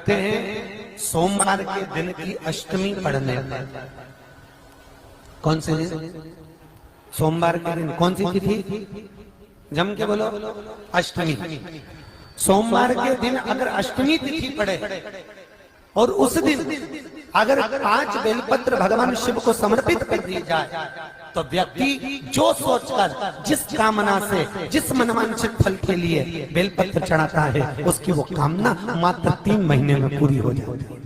कहते हैं सोमवार के दिन की अष्टमी पढ़ने पर। कौन से दिन? सोमवार के दिन कौन सी तिथि? जम के बोलो। अष्टमी। सोमवार के दिन अगर अष्टमी तिथि पड़े और उस दिन अगर 5 बेलपत्र भगवान शिव को समर्पित कर दी जाए तो व्यक्ति जो सोचकर, जिस कामना से, जिस मनवांछित फल के लिए बेलपत्र चढ़ाता है, उसकी वो कामना मात्र 3 महीने में पूरी हो जाती है।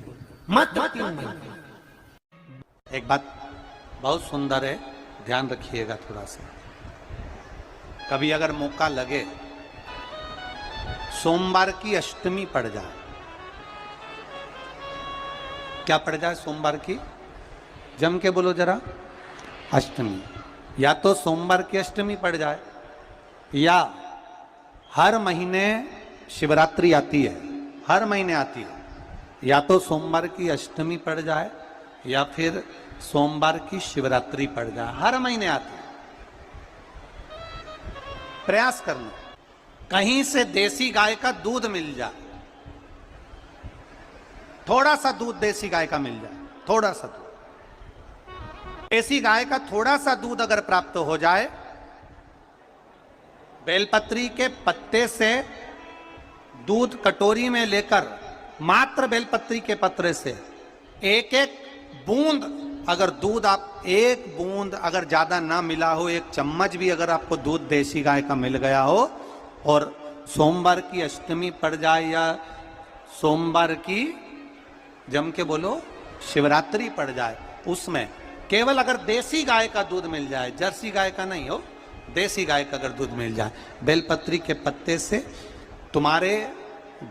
मात्र 3 महीने। एक बात बहुत सुंदर है, ध्यान रखिएगा थोड़ा सा। कभी अगर मौका लगे, सोमवार की अष्टमी पड़ जाए, क्या पड़ जाए? सोमवार की, जम के बोलो जरा, अष्टमी। या तो सोमवार की अष्टमी पड़ जाए, या हर महीने शिवरात्रि आती है, हर महीने आती है, या तो सोमवार की अष्टमी पड़ जाए या फिर सोमवार की शिवरात्रि पड़ जाए, हर महीने आती है। प्रयास करना कहीं से देसी गाय का दूध मिल जाए, थोड़ा सा दूध देसी गाय का मिल जाए, थोड़ा सा दूध देसी गाय का, थोड़ा सा दूध अगर प्राप्त हो जाए, बेलपत्री के पत्ते से दूध कटोरी में लेकर, मात्र बेलपत्री के पत्रे से एक एक बूंद अगर दूध, आप एक बूंद अगर ज्यादा ना मिला हो, 1 चम्मच भी अगर आपको दूध देसी गाय का मिल गया हो, और सोमवार की अष्टमी पड़ जाए या सोमवार की, जम के बोलो, शिवरात्रि पड़ जाए, उसमें केवल अगर देसी गाय का दूध मिल जाए, जर्सी गाय का नहीं हो, देसी गाय का अगर दूध मिल जाए, बेलपत्री के पत्ते से, तुम्हारे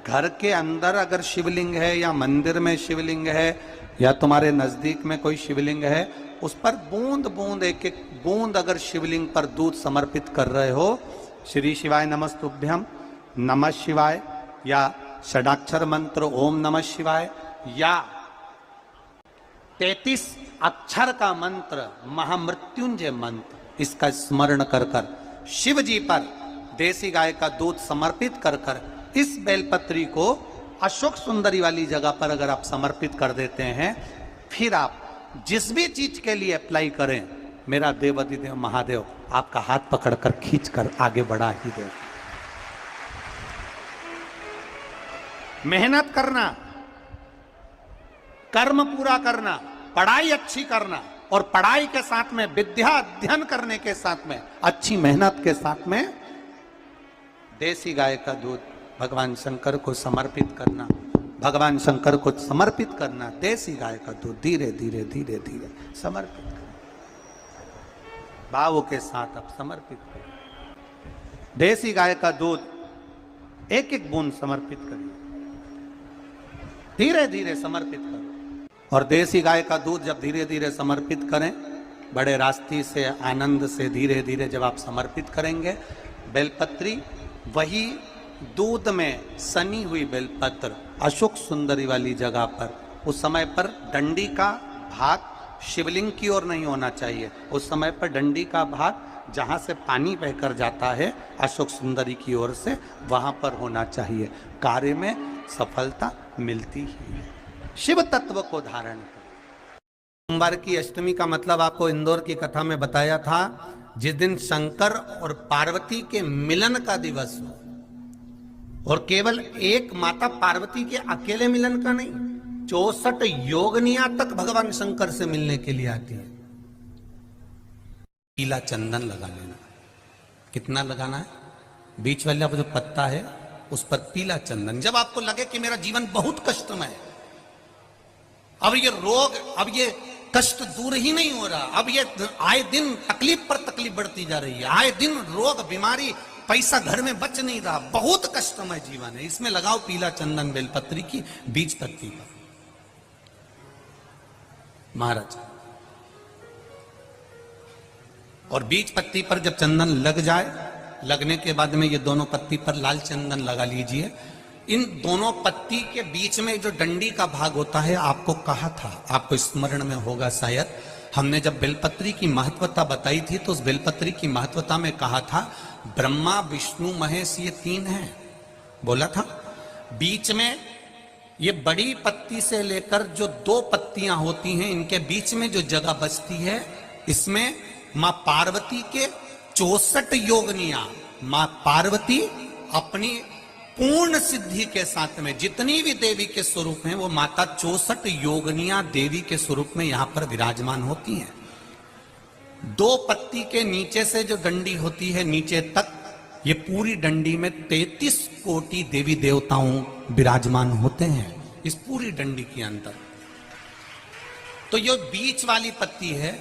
घर के अंदर अगर शिवलिंग है या मंदिर में शिवलिंग है या तुम्हारे नजदीक में कोई शिवलिंग है, उस पर बूंद बूंद, एक एक बूंद अगर शिवलिंग पर दूध समर्पित कर रहे हो, श्री शिवाय नमस्तुभ्यम, नमः शिवाय, या षडाक्षर मंत्र ओम नमः शिवाय, या 33 अक्षर का मंत्र महामृत्युंजय मंत्र, इसका स्मरण कर कर शिव जी पर देसी गाय का दूध समर्पित कर कर इस बेलपत्री को अशोक सुंदरी वाली जगह पर अगर आप समर्पित कर देते हैं, फिर आप जिस भी चीज के लिए अप्लाई करें, मेरा देवाधिदेव महादेव आपका हाथ पकड़कर खींचकर आगे बढ़ा ही दे। मेहनत करना, कर्म पूरा करना, पढ़ाई अच्छी करना, और पढ़ाई के साथ में विद्या अध्ययन करने के साथ में अच्छी मेहनत के साथ में देसी गाय का दूध भगवान शंकर को समर्पित करना, भगवान शंकर को समर्पित करना, देसी गाय का दूध धीरे धीरे धीरे धीरे समर्पित करना, भावों के साथ आप समर्पित करें। देसी गाय का दूध एक एक बूंद समर्पित करिए, धीरे धीरे समर्पित करो। और देसी गाय का दूध जब धीरे धीरे समर्पित करें, बड़े रास्ते से, आनंद से धीरे धीरे जब आप समर्पित करेंगे, बेलपत्री वही दूध में सनी हुई बेलपत्र अशोक सुंदरी वाली जगह पर, उस समय पर डंडी का भाग शिवलिंग की ओर नहीं होना चाहिए, उस समय पर डंडी का भाग जहां से पानी बहकर जाता है अशोक सुंदरी की ओर से, वहां पर होना चाहिए। कार्य में सफलता मिलती ही है। शिव तत्व को धारण कर। सोमवार की अष्टमी का मतलब आपको इंदौर की कथा में बताया था, जिस दिन शंकर और पार्वती के मिलन का दिवस हो, और केवल एक माता पार्वती के अकेले मिलन का नहीं, 64 योगनिया तक भगवान शंकर से मिलने के लिए आती है। पीला चंदन लगा लेना। कितना लगाना है? बीच वाला जो पत्ता है उस पर पीला चंदन। जब आपको लगे कि मेरा जीवन बहुत कष्टमय है, अब ये रोग, अब ये कष्ट दूर ही नहीं हो रहा, अब ये आए दिन तकलीफ पर तकलीफ बढ़ती जा रही है, आए दिन रोग, बीमारी, पैसा घर में बच नहीं रहा, बहुत कष्टमय जीवन है, इसमें लगाओ पीला चंदन बेलपत्री की बीज पत्ती पर। महाराज, और बीज पत्ती पर जब चंदन लग जाए, लगने के बाद में ये दोनों पत्ती पर लाल चंदन लगा लीजिए। इन दोनों पत्ती के बीच में जो डंडी का भाग होता है, आपको कहा था, आपको स्मरण में होगा शायद, हमने जब बेलपत्री की महत्वता बताई थी तो उस बेलपत्री की महत्वता में कहा था ब्रह्मा विष्णु महेश ये 3 हैं, बोला था। बीच में ये बड़ी पत्ती से लेकर जो 2 पत्तियां होती हैं, इनके बीच में जो जगह बचती है, इसमें मां पार्वती के 64 योगनियां, मां पार्वती अपनी पूर्ण सिद्धि के साथ में जितनी भी देवी के स्वरूप हैं, वो माता 64 योगनियां देवी के स्वरूप में यहां पर विराजमान होती हैं। 2 पत्ती के नीचे से जो डंडी होती है नीचे तक, ये पूरी डंडी में 33 कोटि देवी देवताओं विराजमान होते हैं इस पूरी डंडी के अंदर। तो ये बीच वाली पत्ती है,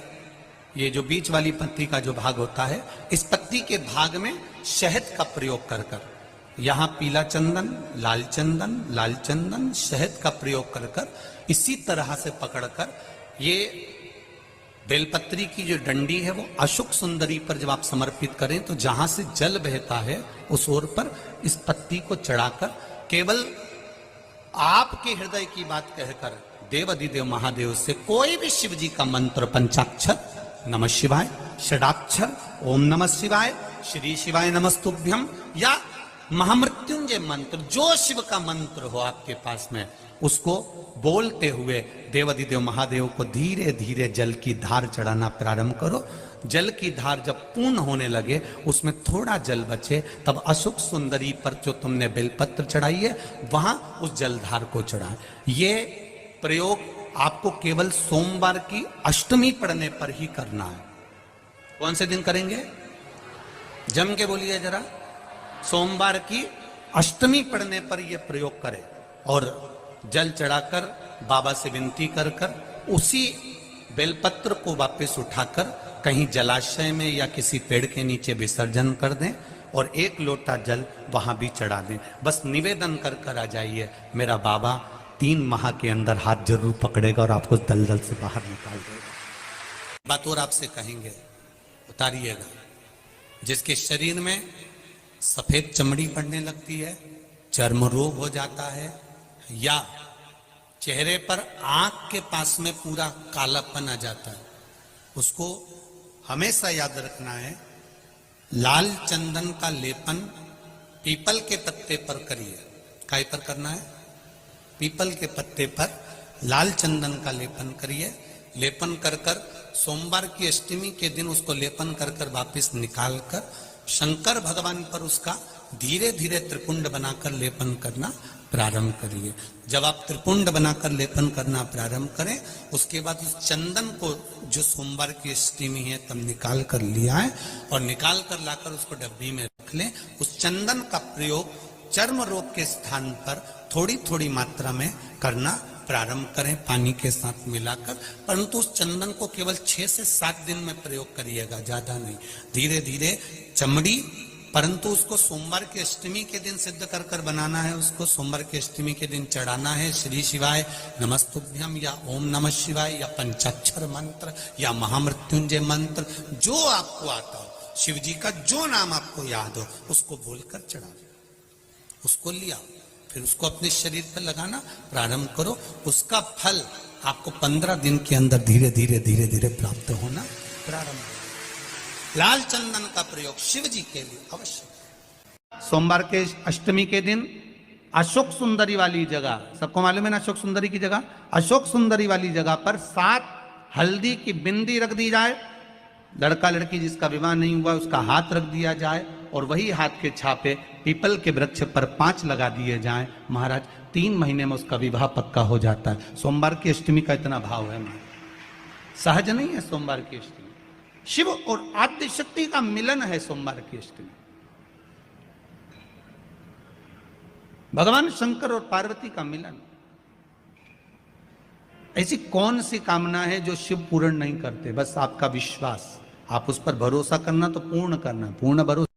ये जो बीच वाली पत्ती का जो भाग होता है, इस पत्ती के भाग में शहद का प्रयोग कर कर, यहां पीला चंदन, लाल चंदन, शहद का प्रयोग कर कर, इसी तरह से पकड़कर ये बेलपत्री की जो डंडी है वो अशोक सुंदरी पर जब आप समर्पित करें तो जहां से जल बहता है उस ओर पर इस पत्ती को चढ़ाकर केवल आपके हृदय की बात कहकर देवाधिदेव महादेव से कोई भी शिव जी का मंत्र, पंचाक्षर नमः शिवाय, षडाक्षर ओम नमः शिवाय, श्री शिवाय नमस्तुभ्यम, या महामृत्युंजय मंत्र, जो शिव का मंत्र हो आपके पास में, उसको बोलते हुए देवाधिदेव महादेव को धीरे धीरे जल की धार चढ़ाना प्रारंभ करो। जल की धार जब पूर्ण होने लगे, उसमें थोड़ा जल बचे, तब अशोक सुंदरी पर जो तुमने बेलपत्र चढ़ाई है वहां उस जलधार को चढ़ाए। ये प्रयोग आपको केवल सोमवार की अष्टमी पढ़ने पर ही करना है। कौन से दिन करेंगे? जम के बोलिए जरा। सोमवार की अष्टमी पढ़ने पर यह प्रयोग करें और जल चढ़ाकर बाबा से विनती कर कर उसी बेलपत्र को वापस उठाकर कहीं जलाशय में या किसी पेड़ के नीचे विसर्जन कर दें और 1 लोटा जल वहां भी चढ़ा दें। बस निवेदन कर कर आ जाइए, मेरा बाबा 3 माह के अंदर हाथ जरूर पकड़ेगा और आपको दलदल से बाहर निकाल देगा। बात और आपसे कहेंगे, उतारिएगा। जिसके शरीर में सफेद चमड़ी पड़ने लगती है, चर्म रोग हो जाता है, या चेहरे पर आंख के पास में पूरा कालापन आ जाता है, उसको हमेशा याद रखना है, लाल चंदन का लेपन पीपल के पत्ते पर करिए। काय पर करना है? पीपल के पत्ते पर लाल चंदन का लेपन करिए। लेपन कर कर सोमवार की अष्टमी के दिन उसको लेपन कर कर वापिस निकाल कर शंकर भगवान पर उसका धीरे धीरे त्रिपुंड बनाकर लेपन करना प्रारंभ करिए। जब आप त्रिपुंड बनाकर लेपन करना प्रारंभ करें, उसके बाद उस चंदन को जो सोमवार की अष्टमी है तब निकाल कर लिया है और निकाल कर लाकर उसको डब्बी में रख लें। उस चंदन का प्रयोग चर्म रोग के स्थान पर थोड़ी थोड़ी मात्रा में करना प्रारंभ करें, पानी के साथ मिलाकर। परंतु उस चंदन को केवल 6 से 7 दिन में प्रयोग करिएगा, ज्यादा नहीं। धीरे धीरे चमड़ी, परंतु उसको सोमवार की अष्टमी के दिन सिद्ध कर कर बनाना है। उसको सोमवार की अष्टमी के दिन चढ़ाना है श्री शिवाय नमस्तुभ्यम या ओम नमः शिवाय या पंचाक्षर मंत्र या महामृत्युंजय मंत्र, जो आपको आता हो, शिव जी का जो नाम आपको याद हो उसको बोलकर चढ़ा, उसको लिया, फिर उसको अपने शरीर पर लगाना प्रारंभ करो। उसका फल आपको 15 दिन के अंदर धीरे धीरे धीरे धीरे प्राप्त होना प्रारंभ हो। लाल चंदन का प्रयोग शिव जी के लिए अवश्य। सोमवार के अष्टमी के दिन अशोक सुंदरी वाली जगह, सबको मालूम है ना अशोक सुंदरी की जगह, अशोक सुंदरी वाली जगह पर 7 हल्दी की बिंदी रख दी जाए। लड़का लड़की जिसका विवाह नहीं हुआ उसका हाथ रख दिया जाए और वही हाथ के छापे पीपल के वृक्ष पर 5 लगा दिए जाएं। महाराज 3 महीने में उसका विवाह पक्का हो जाता है। सोमवार की अष्टमी का इतना भाव है, सहज नहीं है। सोमवार की अष्टमी शिव और आद्य शक्ति का मिलन है। सोमवार की अष्टमी भगवान शंकर और पार्वती का मिलन। ऐसी कौन सी कामना है जो शिव पूर्ण नहीं करते? बस आपका विश्वास, आप उस पर भरोसा करना तो पूर्ण करना, पूर्ण भरोसा